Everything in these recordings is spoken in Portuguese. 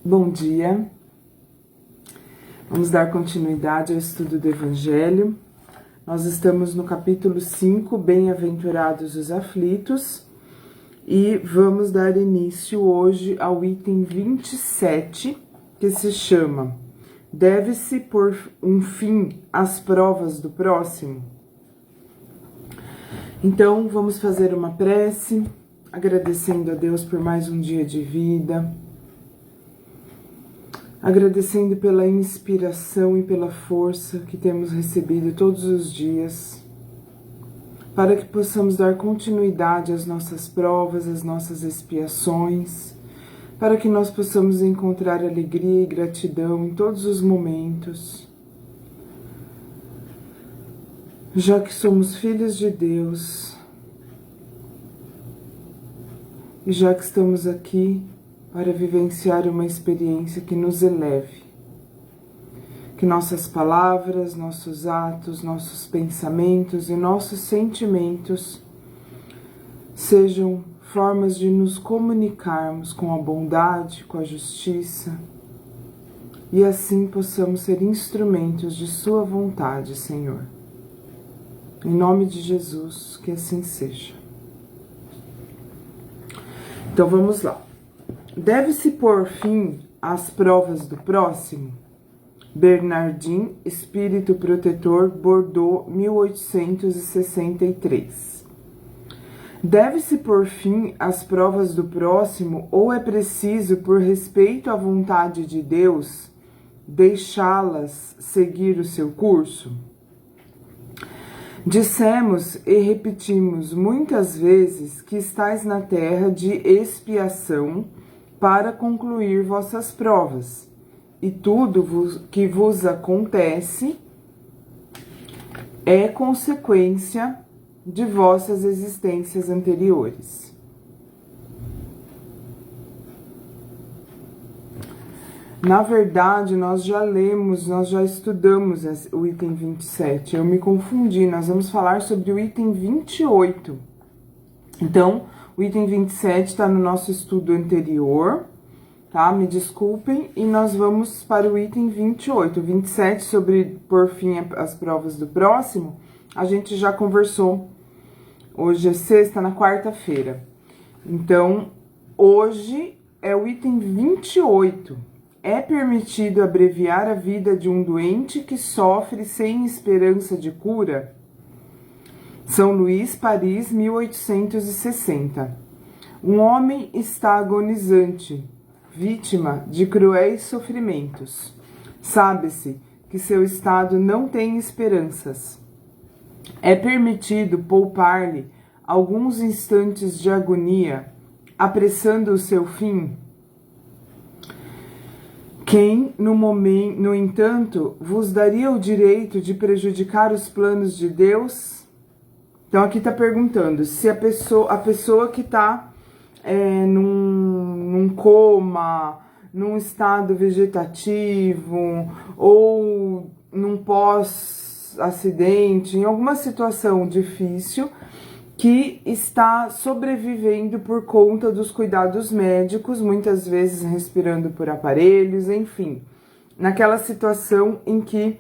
Bom dia, vamos dar continuidade ao estudo do Evangelho. Nós estamos no capítulo 5, Bem-aventurados os aflitos, e vamos dar início hoje ao item 27, que se chama Deve-se pôr um fim às provas do próximo? Então, vamos fazer uma prece, agradecendo a Deus por mais um dia de vida, agradecendo pela inspiração e pela força que temos recebido todos os dias, para que possamos dar continuidade às nossas provas, às nossas expiações, para que nós possamos encontrar alegria e gratidão em todos os momentos. Já que somos filhos de Deus, e já que estamos aqui para vivenciar uma experiência que nos eleve, que nossas palavras, nossos atos, nossos pensamentos e nossos sentimentos sejam formas de nos comunicarmos com a bondade, com a justiça, e assim possamos ser instrumentos de Sua vontade, Senhor. Em nome de Jesus, que assim seja. Então vamos lá. Deve-se pôr fim às provas do próximo? Bernardin, Espírito Protetor, Bordeaux, 1863. Deve-se pôr fim às provas do próximo ou é preciso, por respeito à vontade de Deus, deixá-las seguir o seu curso? Dissemos e repetimos muitas vezes que estais na terra de expiação para concluir vossas provas, e tudo que vos acontece é consequência de vossas existências anteriores. Na verdade, nós já estudamos o item 27. Eu me confundi, nós vamos falar sobre o item 28. Então, o item 27 está no nosso estudo anterior, tá? Me desculpem, e nós vamos para o item 28. O 27, sobre por fim as provas do próximo, a gente já conversou. Hoje é sexta, na quarta-feira. Então, hoje é o item 28. É permitido abreviar a vida de um doente que sofre sem esperança de cura? São Luís, Paris, 1860. Um homem está agonizante, vítima de cruéis sofrimentos. Sabe-se que seu estado não tem esperanças. É permitido poupar-lhe alguns instantes de agonia, apressando o seu fim? Quem, no entanto, vos daria o direito de prejudicar os planos de Deus? Então aqui está perguntando se a pessoa que está num coma, num estado vegetativo ou num pós-acidente, em alguma situação difícil, que está sobrevivendo por conta dos cuidados médicos, muitas vezes respirando por aparelhos, enfim, naquela situação em que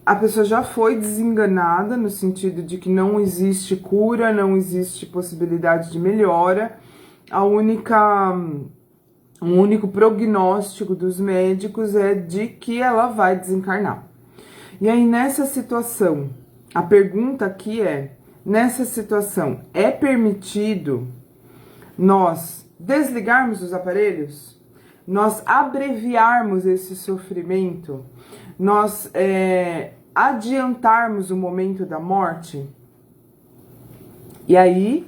a pessoa já foi desenganada, no sentido de que não existe cura, não existe possibilidade de melhora, o único prognóstico dos médicos é de que ela vai desencarnar. E aí, nessa situação, a pergunta aqui é: nessa situação, é permitido nós desligarmos os aparelhos? Nós abreviarmos esse sofrimento? Nós adiantarmos o momento da morte? E aí,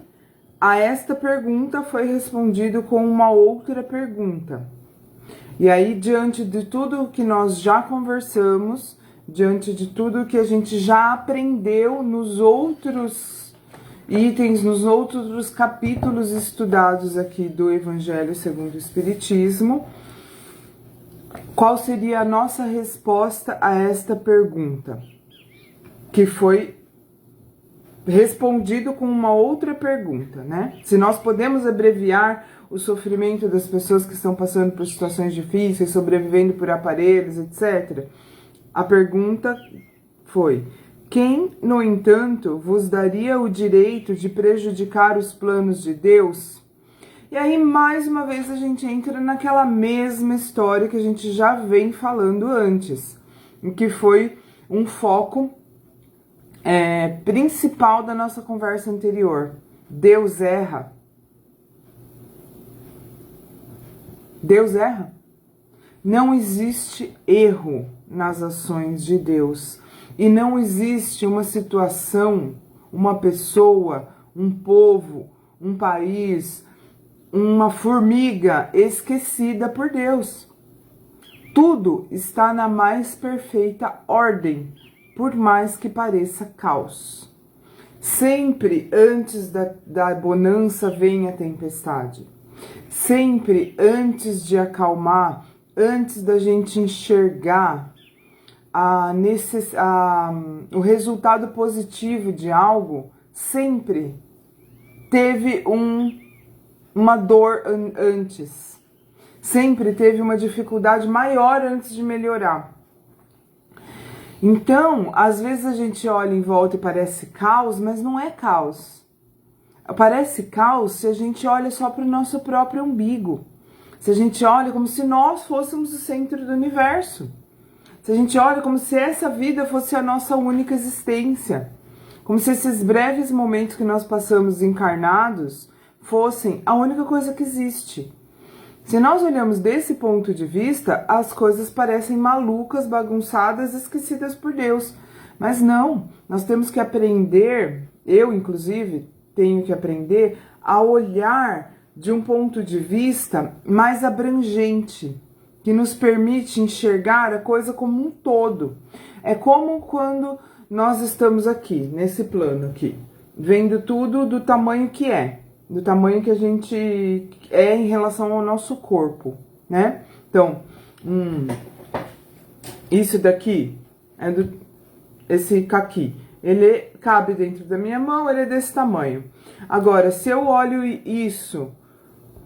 a esta pergunta foi respondido com uma outra pergunta. E aí, diante de tudo que nós já conversamos, diante de tudo que a gente já aprendeu nos outros itens, nos outros capítulos estudados aqui do Evangelho segundo o Espiritismo, qual seria a nossa resposta a esta pergunta? Que foi respondido com uma outra pergunta, né? Se nós podemos abreviar o sofrimento das pessoas que estão passando por situações difíceis, sobrevivendo por aparelhos, etc. A pergunta foi: quem, no entanto, vos daria o direito de prejudicar os planos de Deus? E aí, mais uma vez, a gente entra naquela mesma história que a gente já vem falando antes, em que foi um foco principal da nossa conversa anterior. Deus erra. Deus erra? Não existe erro nas ações de Deus. E não existe uma situação, uma pessoa, um povo, um país, uma formiga esquecida por Deus. Tudo está na mais perfeita ordem, por mais que pareça caos. Sempre antes da bonança vem a tempestade. Sempre antes de acalmar, antes da gente enxergar o resultado positivo de algo, sempre teve uma dor antes. Sempre teve uma dificuldade maior antes de melhorar. Então, às vezes a gente olha em volta e parece caos, mas não é caos. Parece caos se a gente olha só para o nosso próprio umbigo. Se a gente olha como se nós fôssemos o centro do universo. Se a gente olha como se essa vida fosse a nossa única existência. Como se esses breves momentos que nós passamos encarnados fossem a única coisa que existe. Se nós olhamos desse ponto de vista, as coisas parecem malucas, bagunçadas, esquecidas por Deus. Mas não, nós temos que aprender, eu inclusive tenho que aprender a olhar de um ponto de vista mais abrangente, que nos permite enxergar a coisa como um todo. É como quando nós estamos aqui, nesse plano aqui, vendo tudo do tamanho que é, do tamanho que a gente é em relação ao nosso corpo, né? Então, isso daqui, esse caqui, ele cabe dentro da minha mão, ele é desse tamanho. Agora, se eu olho isso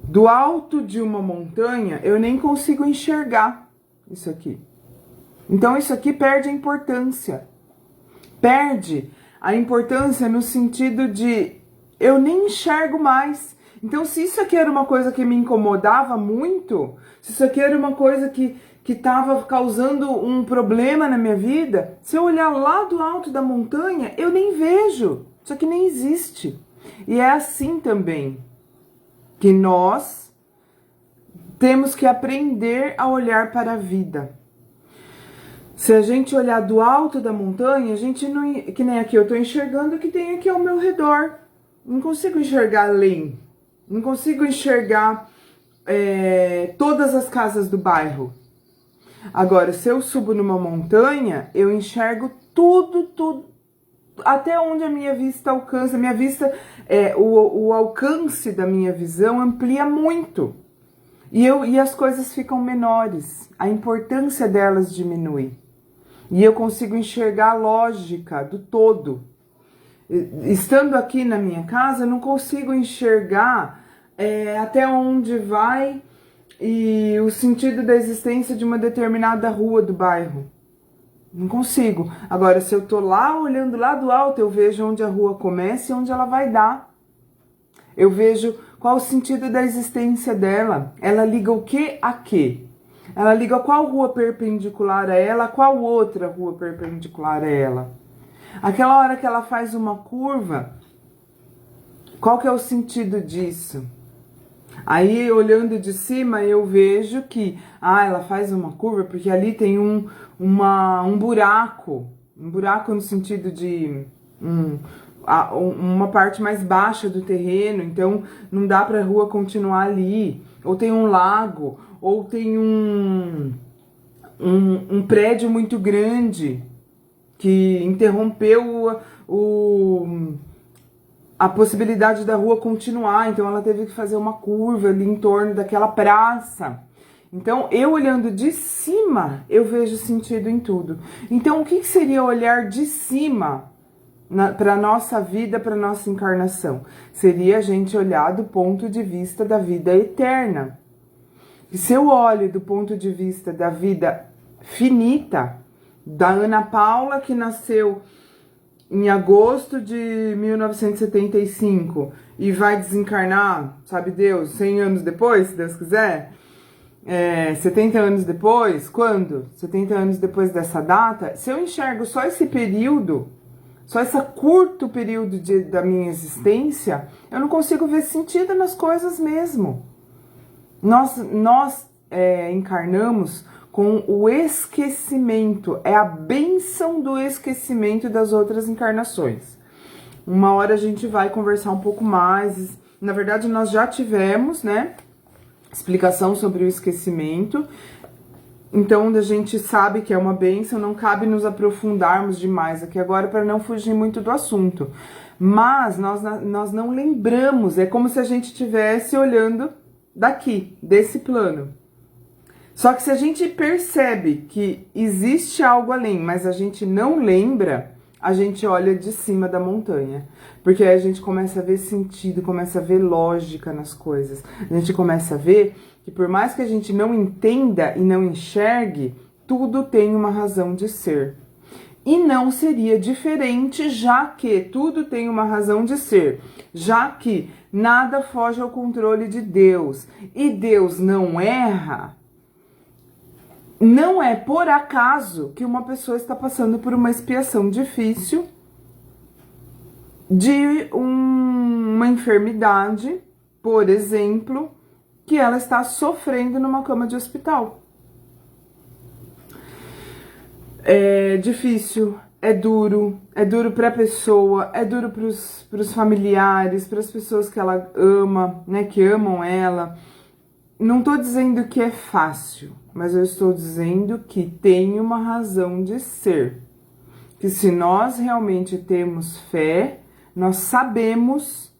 do alto de uma montanha, eu nem consigo enxergar isso aqui. Então, isso aqui perde a importância. Perde a importância no sentido de eu nem enxergo mais. Então, se isso aqui era uma coisa que me incomodava muito, se isso aqui era uma coisa que estava causando um problema na minha vida, se eu olhar lá do alto da montanha, eu nem vejo. Isso aqui nem existe. E é assim também que nós temos que aprender a olhar para a vida. Se a gente olhar do alto da montanha, a gente não... Que nem aqui, eu estou enxergando o que tem aqui ao meu redor. Não consigo enxergar além. Não consigo enxergar todas as casas do bairro. Agora, se eu subo numa montanha, eu enxergo tudo, até onde a minha vista alcança. A minha vista, o alcance da minha visão amplia muito. E as coisas ficam menores. A importância delas diminui. E eu consigo enxergar a lógica do todo. Estando aqui na minha casa, eu não consigo enxergar até onde vai e o sentido da existência de uma determinada rua do bairro. Não consigo. Agora, se eu tô lá olhando lá do alto, eu vejo onde a rua começa e onde ela vai dar. Eu vejo qual o sentido da existência dela. Ela liga o que a quê? Ela liga qual rua perpendicular a ela, qual outra rua perpendicular a ela. Aquela hora que ela faz uma curva, qual que é o sentido disso? Aí, olhando de cima, eu vejo que ela faz uma curva porque ali tem um buraco. Um buraco no sentido de uma parte mais baixa do terreno, então não dá para a rua continuar ali. Ou tem um lago, ou tem um prédio muito grande que interrompeu a possibilidade da rua continuar, então ela teve que fazer uma curva ali em torno daquela praça. Então, eu olhando de cima, eu vejo sentido em tudo. Então, o que seria olhar de cima para a nossa vida, para a nossa encarnação? Seria a gente olhar do ponto de vista da vida eterna. E se eu olho do ponto de vista da vida finita, da Ana Paula, que nasceu em agosto de 1975 e vai desencarnar, sabe Deus, 100 anos depois, se Deus quiser, 70 anos depois, quando? 70 anos depois dessa data, se eu enxergo só esse período, só esse curto período da minha existência, eu não consigo ver sentido nas coisas mesmo. Nós encarnamos com o esquecimento, é a bênção do esquecimento das outras encarnações. Uma hora a gente vai conversar um pouco mais, na verdade nós já tivemos, né, explicação sobre o esquecimento, então a gente sabe que é uma bênção, não cabe nos aprofundarmos demais aqui agora para não fugir muito do assunto, mas nós não lembramos, é como se a gente estivesse olhando daqui, desse plano. Só que se a gente percebe que existe algo além, mas a gente não lembra, a gente olha de cima da montanha. Porque aí a gente começa a ver sentido, começa a ver lógica nas coisas. A gente começa a ver que por mais que a gente não entenda e não enxergue, tudo tem uma razão de ser. E não seria diferente, já que tudo tem uma razão de ser, já que nada foge ao controle de Deus e Deus não erra. Não é por acaso que uma pessoa está passando por uma expiação difícil de uma enfermidade, por exemplo, que ela está sofrendo numa cama de hospital. É difícil, é duro para a pessoa, é duro para os familiares, para as pessoas que ela ama, né, que amam ela. Não estou dizendo que é fácil, mas eu estou dizendo que tem uma razão de ser. Que se nós realmente temos fé, nós sabemos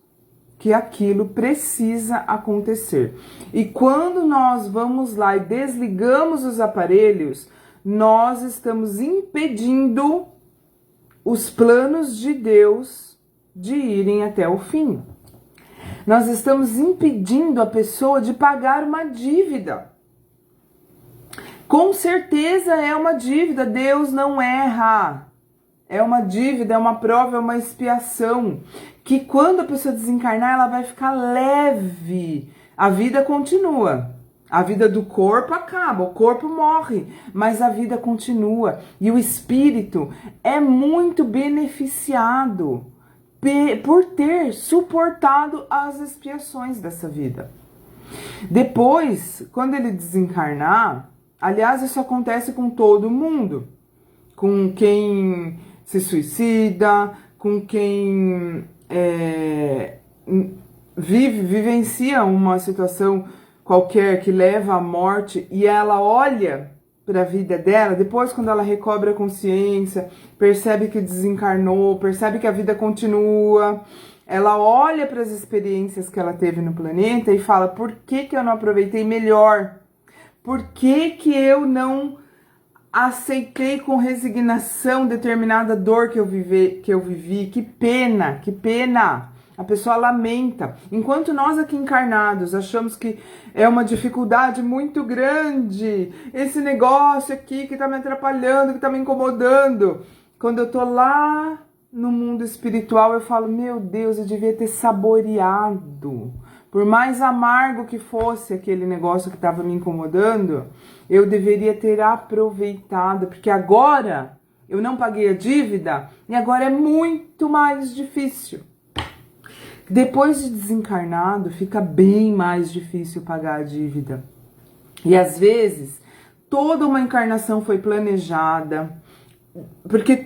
que aquilo precisa acontecer. E quando nós vamos lá e desligamos os aparelhos, nós estamos impedindo os planos de Deus de irem até o fim. Nós estamos impedindo a pessoa de pagar uma dívida. Com certeza é uma dívida, Deus não erra. É uma dívida, é uma prova, é uma expiação. Que quando a pessoa desencarnar, ela vai ficar leve. A vida continua. A vida do corpo acaba, o corpo morre, mas a vida continua. E o espírito é muito beneficiado por ter suportado as expiações dessa vida. Depois, quando ele desencarnar, aliás, isso acontece com todo mundo, com quem se suicida, com quem vivencia uma situação qualquer que leva à morte e ela olha para a vida dela, depois quando ela recobra a consciência, percebe que desencarnou, percebe que a vida continua, ela olha para as experiências que ela teve no planeta e fala, por que eu não aproveitei melhor? Por que eu não aceitei com resignação determinada dor que eu vivi? Que pena, que pena! A pessoa lamenta. Enquanto nós aqui encarnados achamos que é uma dificuldade muito grande, esse negócio aqui que tá me atrapalhando, que tá me incomodando. Quando eu tô lá no mundo espiritual, eu falo, meu Deus, eu devia ter saboreado. Por mais amargo que fosse aquele negócio que estava me incomodando, eu deveria ter aproveitado, porque agora eu não paguei a dívida e agora é muito mais difícil. Depois de desencarnado, fica bem mais difícil pagar a dívida. E às vezes, toda uma encarnação foi planejada, porque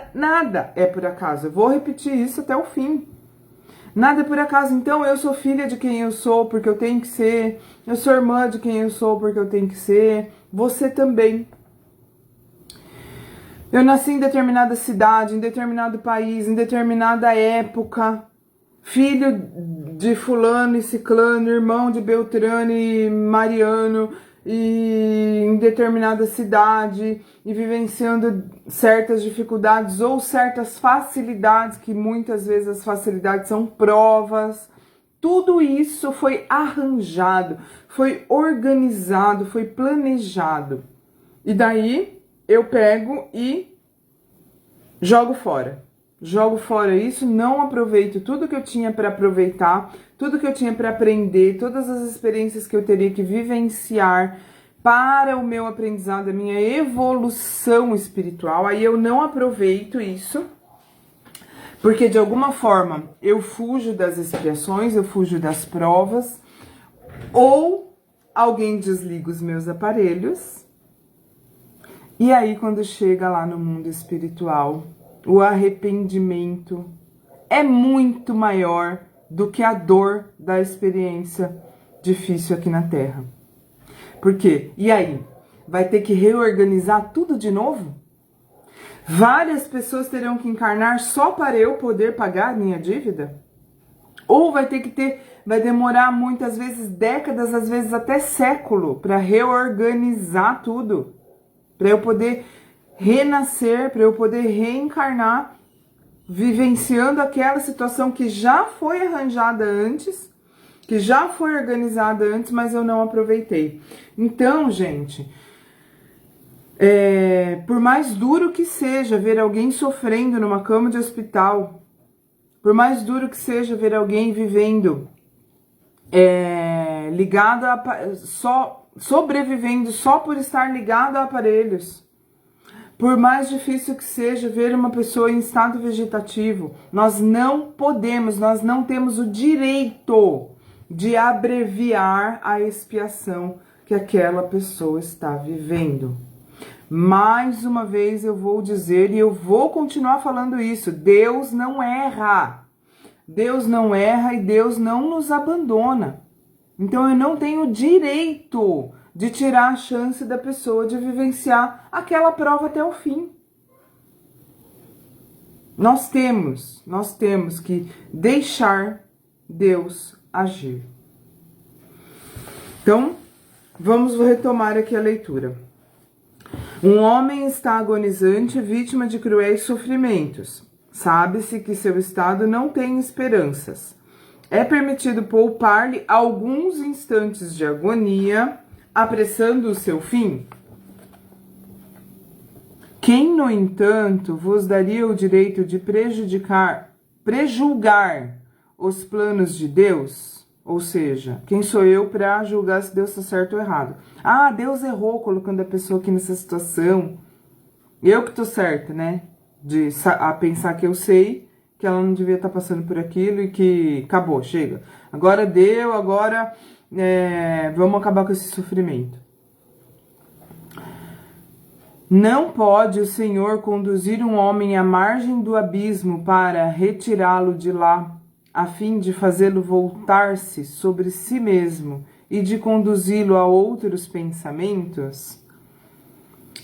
nada é por acaso. Eu vou repetir isso até o fim. Nada é por acaso. Então, eu sou filha de quem eu sou, porque eu tenho que ser. Eu sou irmã de quem eu sou, porque eu tenho que ser. Você também. Eu nasci em determinada cidade, em determinado país, em determinada época, filho de fulano e ciclano, irmão de Beltrano e Mariano, e em determinada cidade e vivenciando certas dificuldades ou certas facilidades, que muitas vezes as facilidades são provas. Tudo isso foi arranjado, foi organizado, foi planejado. E daí eu pego e jogo fora. Jogo fora isso, não aproveito tudo que eu tinha para aproveitar, tudo que eu tinha para aprender, todas as experiências que eu teria que vivenciar para o meu aprendizado, a minha evolução espiritual. Aí eu não aproveito isso, porque de alguma forma eu fujo das expiações, eu fujo das provas, ou alguém desliga os meus aparelhos, e aí quando chega lá no mundo espiritual, o arrependimento é muito maior do que a dor da experiência difícil aqui na Terra. Por quê? E aí? Vai ter que reorganizar tudo de novo? Várias pessoas terão que encarnar só para eu poder pagar minha dívida? Ou vai demorar muitas vezes décadas, às vezes até século, para reorganizar tudo, para eu poder renascer, para eu poder reencarnar, vivenciando aquela situação que já foi arranjada antes, que já foi organizada antes, mas eu não aproveitei. Então, gente, por mais duro que seja ver alguém sofrendo numa cama de hospital, por mais duro que seja ver alguém vivendo ligado sobrevivendo só por estar ligado a aparelhos, por mais difícil que seja ver uma pessoa em estado vegetativo, nós não podemos, nós não temos o direito de abreviar a expiação que aquela pessoa está vivendo. Mais uma vez eu vou dizer, e eu vou continuar falando isso, Deus não erra. Deus não erra e Deus não nos abandona. Então eu não tenho direito de tirar a chance da pessoa de vivenciar aquela prova até o fim. Nós temos que deixar Deus agir. Então, vamos retomar aqui a leitura. Um homem está agonizante, vítima de cruéis sofrimentos. Sabe-se que seu estado não tem esperanças. É permitido poupar-lhe alguns instantes de agonia, apressando o seu fim? Quem, no entanto, vos daria o direito de prejulgar os planos de Deus? Ou seja, quem sou eu para julgar se Deus está certo ou errado? Ah, Deus errou colocando a pessoa aqui nessa situação. Eu que tô certa, né? A pensar que eu sei que ela não devia estar passando por aquilo e que acabou, chega. Agora deu, agora vamos acabar com esse sofrimento. Não pode o Senhor conduzir um homem à margem do abismo para retirá-lo de lá, a fim de fazê-lo voltar-se sobre si mesmo e de conduzi-lo a outros pensamentos?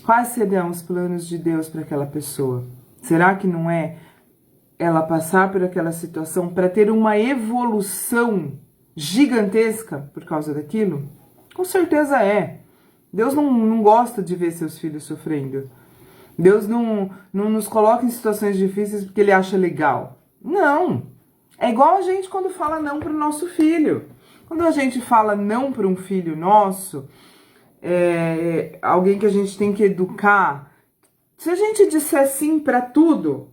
Quais serão os planos de Deus para aquela pessoa? Será que não é ela passar por aquela situação para ter uma evolução gigantesca por causa daquilo? Com certeza é. Deus não gosta de ver seus filhos sofrendo. Deus não nos coloca em situações difíceis porque Ele acha legal. Não. É igual a gente quando fala não para o nosso filho. Quando a gente fala não para um filho nosso, alguém que a gente tem que educar, se a gente disser sim para tudo,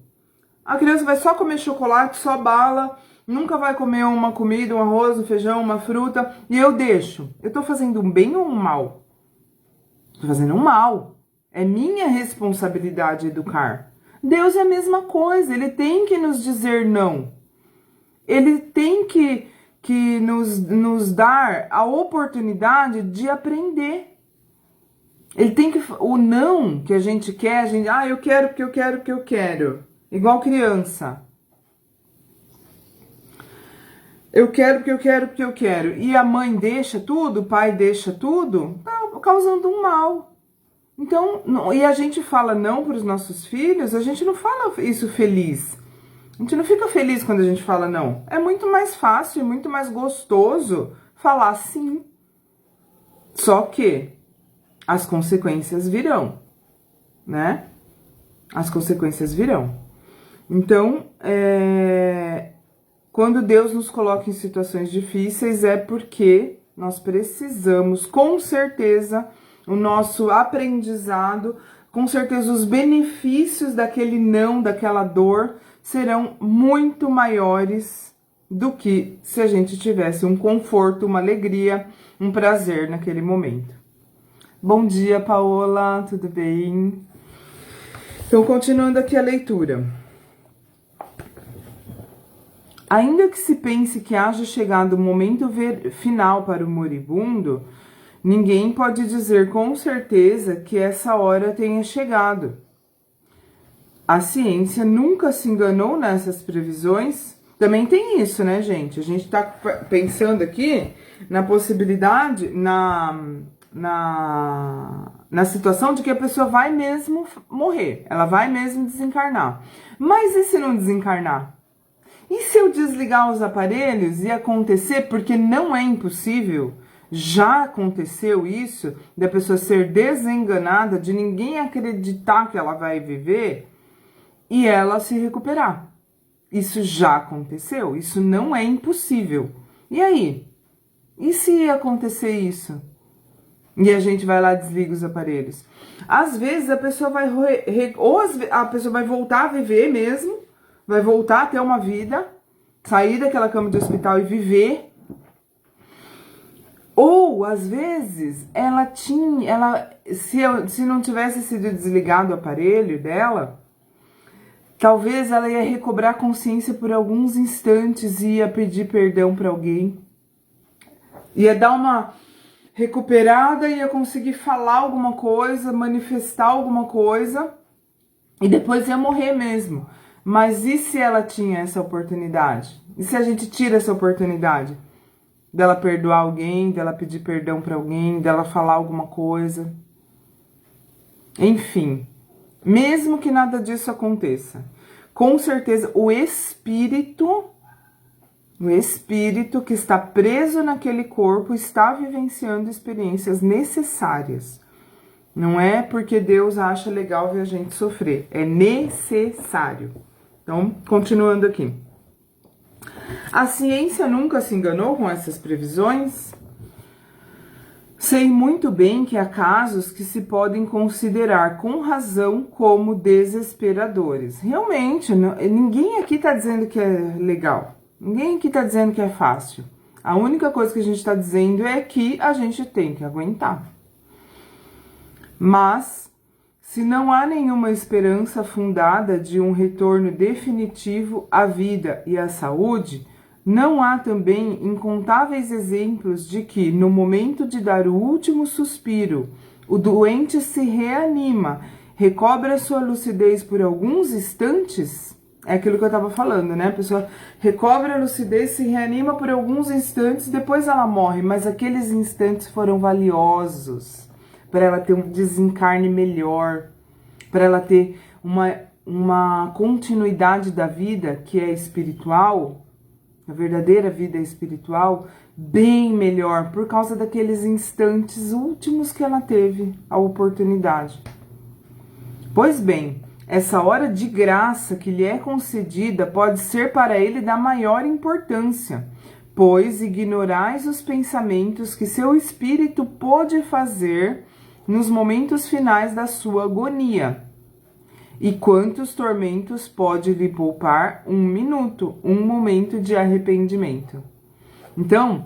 a criança vai só comer chocolate, só bala, nunca vai comer uma comida, um arroz, um feijão, uma fruta, e eu deixo. Eu tô fazendo um bem ou um mal? Tô fazendo um mal. É minha responsabilidade educar. Deus é a mesma coisa, Ele tem que nos dizer não. Ele tem que nos dar a oportunidade de aprender. Ele tem que... O não que a gente quer, eu quero porque eu quero porque eu quero. Igual criança. Eu quero porque eu quero porque eu quero. E a mãe deixa tudo, o pai deixa tudo, tá causando um mal. Então, e a gente fala não para os nossos filhos, a gente não fala isso feliz. A gente não fica feliz quando a gente fala não. É muito mais fácil e muito mais gostoso falar sim. Só que as consequências virão, né? As consequências virão. Então, quando Deus nos coloca em situações difíceis, é porque nós precisamos, com certeza, o nosso aprendizado, com certeza os benefícios daquele não, daquela dor, serão muito maiores do que se a gente tivesse um conforto, uma alegria, um prazer naquele momento. Bom dia, Paola, tudo bem? Então, continuando aqui a leitura. Ainda que se pense que haja chegado o momento final para o moribundo, ninguém pode dizer com certeza que essa hora tenha chegado. A ciência nunca se enganou nessas previsões. Também tem isso, né, gente? A gente tá pensando aqui na possibilidade, na situação de que a pessoa vai mesmo morrer, ela vai mesmo desencarnar. Mas e se não desencarnar? E se eu desligar os aparelhos e acontecer, porque não é impossível, já aconteceu isso, da pessoa ser desenganada, de ninguém acreditar que ela vai viver e ela se recuperar. Isso já aconteceu, isso não é impossível. E aí? E se acontecer isso? E a gente vai lá e desliga os aparelhos. Às vezes a pessoa vai a pessoa vai voltar a viver mesmo, vai voltar a ter uma vida, sair daquela cama de hospital e viver. Ou às vezes se não tivesse sido desligado o aparelho dela, talvez ela ia recobrar consciência por alguns instantes e ia pedir perdão para alguém. Ia dar uma recuperada, ia conseguir falar alguma coisa, manifestar alguma coisa e depois ia morrer mesmo. Mas e se ela tinha essa oportunidade? E se a gente tira essa oportunidade? Dela perdoar alguém, dela pedir perdão para alguém, dela falar alguma coisa? Enfim, mesmo que nada disso aconteça, com certeza o espírito que está preso naquele corpo está vivenciando experiências necessárias. Não é porque Deus acha legal ver a gente sofrer, é necessário. Então, continuando aqui. A ciência nunca se enganou com essas previsões? Sei muito bem que há casos que se podem considerar com razão como desesperadores. Realmente, ninguém aqui está dizendo que é legal. Ninguém aqui está dizendo que é fácil. A única coisa que a gente está dizendo é que a gente tem que aguentar. Mas, se não há nenhuma esperança fundada de um retorno definitivo à vida e à saúde, não há também incontáveis exemplos de que, no momento de dar o último suspiro, o doente se reanima, recobra sua lucidez por alguns instantes? É aquilo que eu estava falando, né? A pessoa recobra a lucidez, se reanima por alguns instantes, depois ela morre, mas aqueles instantes foram valiosos para ela ter um desencarne melhor, para ela ter uma continuidade da vida que é espiritual, a verdadeira vida espiritual, bem melhor, por causa daqueles instantes últimos que ela teve a oportunidade. Pois bem, essa hora de graça que lhe é concedida pode ser para ele da maior importância, pois ignorais os pensamentos que seu espírito pôde fazer nos momentos finais da sua agonia. E quantos tormentos pode lhe poupar um minuto, um momento de arrependimento. Então,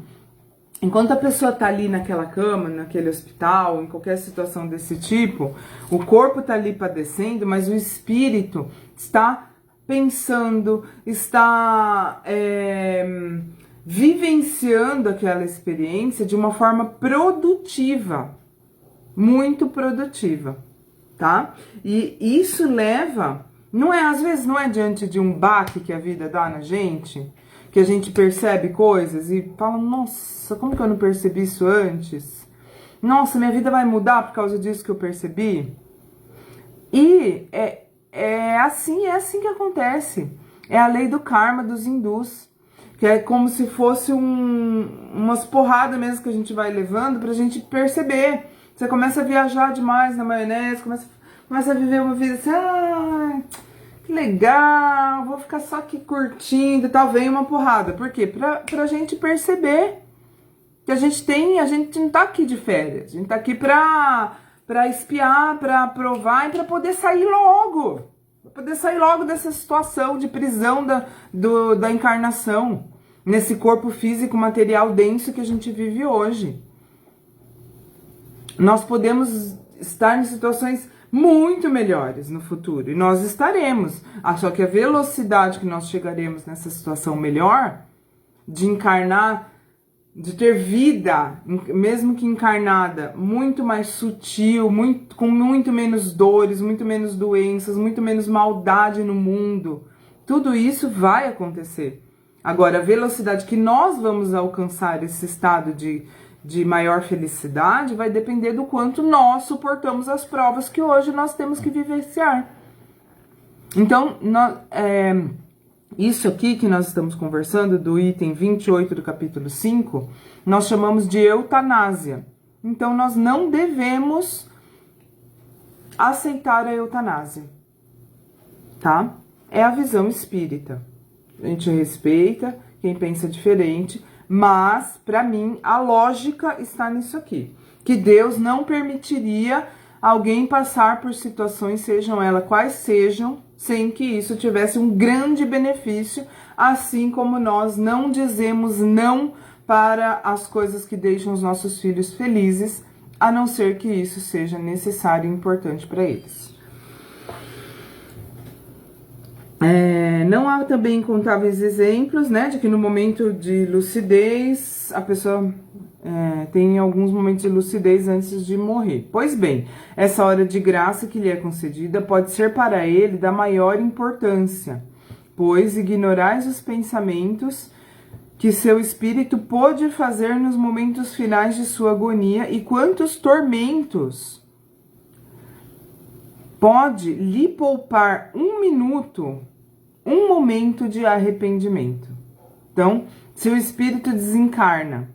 enquanto a pessoa está ali naquela cama, naquele hospital, em qualquer situação desse tipo, o corpo está ali padecendo, mas o espírito está pensando, está vivenciando aquela experiência de uma forma produtiva, muito produtiva, tá? E isso leva, às vezes não é diante de um baque que a vida dá na gente, que a gente percebe coisas e fala, nossa, como que eu não percebi isso antes? Nossa, minha vida vai mudar por causa disso que eu percebi? E é assim que acontece. É a lei do karma dos hindus, que é como se fosse umas porradas mesmo que a gente vai levando pra gente perceber Você começa a viajar demais na maionese, começa a viver uma vida assim, ah, que legal, vou ficar só aqui curtindo e tal, vem uma porrada. Por quê? Pra gente perceber que a gente não tá aqui de férias, a gente tá aqui pra espiar, pra provar e pra poder sair logo. Pra poder sair logo dessa situação de prisão da encarnação, nesse corpo físico material denso que a gente vive hoje. Nós podemos estar em situações muito melhores no futuro, e nós estaremos. Só que a velocidade que nós chegaremos nessa situação melhor, de encarnar, de ter vida, mesmo que encarnada, muito mais sutil, com muito menos dores, muito menos doenças, muito menos maldade no mundo, tudo isso vai acontecer. Agora, a velocidade que nós vamos alcançar esse estado de maior felicidade vai depender do quanto nós suportamos as provas que hoje nós temos que vivenciar. Então, isso aqui que nós estamos conversando, do item 28 do capítulo 5, nós chamamos de eutanásia. Então, nós não devemos aceitar a eutanásia, tá? É a visão espírita. A gente respeita quem pensa diferente, mas, para mim, a lógica está nisso aqui. Que Deus não permitiria alguém passar por situações, sejam elas quais sejam, sem que isso tivesse um grande benefício, assim como nós não dizemos não para as coisas que deixam os nossos filhos felizes, a não ser que isso seja necessário e importante para eles. Não há também incontáveis exemplos, né, de que no momento de lucidez, a pessoa tem alguns momentos de lucidez antes de morrer. Pois bem, essa hora de graça que lhe é concedida pode ser para ele da maior importância, pois ignorais os pensamentos que seu espírito pôde fazer nos momentos finais de sua agonia e quantos tormentos pode lhe poupar um minuto, um momento de arrependimento. Então, se o espírito desencarna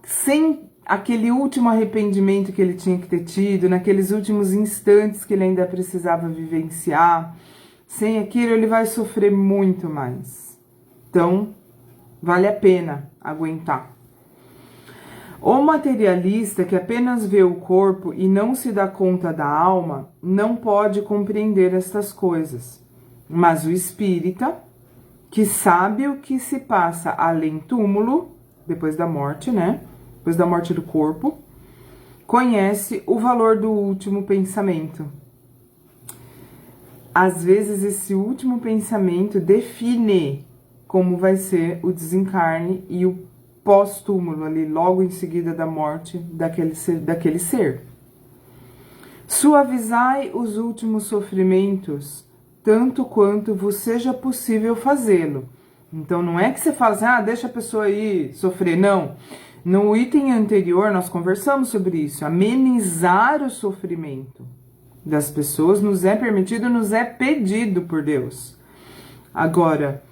sem aquele último arrependimento que ele tinha que ter tido, naqueles últimos instantes que ele ainda precisava vivenciar, sem aquilo ele vai sofrer muito mais. Então, vale a pena aguentar. O materialista que apenas vê o corpo e não se dá conta da alma, não pode compreender estas coisas. Mas o espírita, que sabe o que se passa além túmulo, depois da morte, né? Depois da morte do corpo, conhece o valor do último pensamento. Às vezes esse último pensamento define como vai ser o desencarne e o pós-túmulo, ali logo em seguida da morte daquele ser. Suavizai os últimos sofrimentos, tanto quanto vos seja possível fazê-lo. Então não é que você fala assim, deixa a pessoa aí sofrer, não. No item anterior nós conversamos sobre isso, amenizar o sofrimento das pessoas nos é permitido, nos é pedido por Deus. Agora,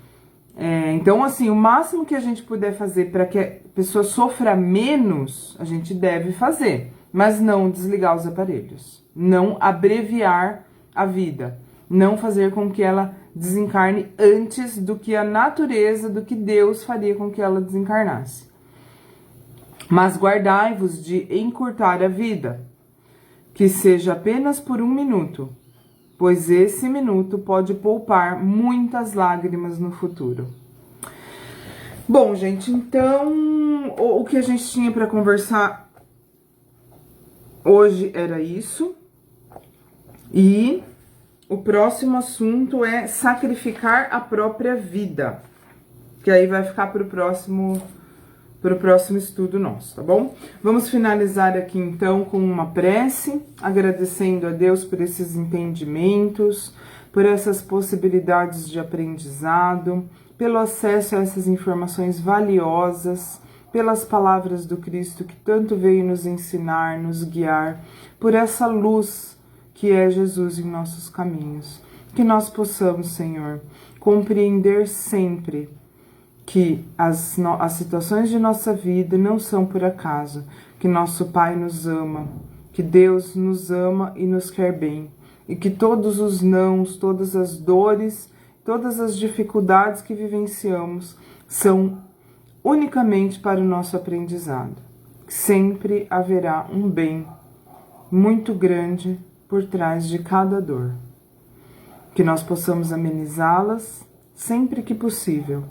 então assim, o máximo que a gente puder fazer para que a pessoa sofra menos, a gente deve fazer, mas não desligar os aparelhos, não abreviar a vida, não fazer com que ela desencarne antes do que a natureza, do que Deus faria com que ela desencarnasse. Mas guardai-vos de encurtar a vida, que seja apenas por 1 minuto, pois esse minuto pode poupar muitas lágrimas no futuro. Bom, gente, então o que a gente tinha para conversar hoje era isso. E o próximo assunto é sacrificar a própria vida, que aí vai ficar para o próximo estudo nosso, tá bom? Vamos finalizar aqui então com uma prece, agradecendo a Deus por esses entendimentos, por essas possibilidades de aprendizado, pelo acesso a essas informações valiosas, pelas palavras do Cristo que tanto veio nos ensinar, nos guiar, por essa luz que é Jesus em nossos caminhos. Que nós possamos, Senhor, compreender sempre que as situações de nossa vida não são por acaso, que nosso Pai nos ama, que Deus nos ama e nos quer bem, e que todos os nãos, todas as dores, todas as dificuldades que vivenciamos são unicamente para o nosso aprendizado. Sempre haverá um bem muito grande por trás de cada dor. Que nós possamos amenizá-las sempre que possível,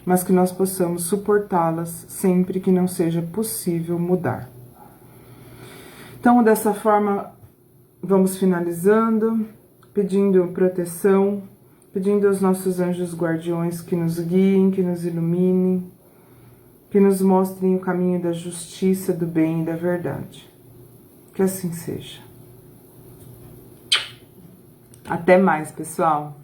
mas que nós possamos suportá-las sempre que não seja possível mudar. Então, dessa forma, vamos finalizando, pedindo proteção, pedindo aos nossos anjos guardiões que nos guiem, que nos iluminem, que nos mostrem o caminho da justiça, do bem e da verdade. Que assim seja. Até mais, pessoal!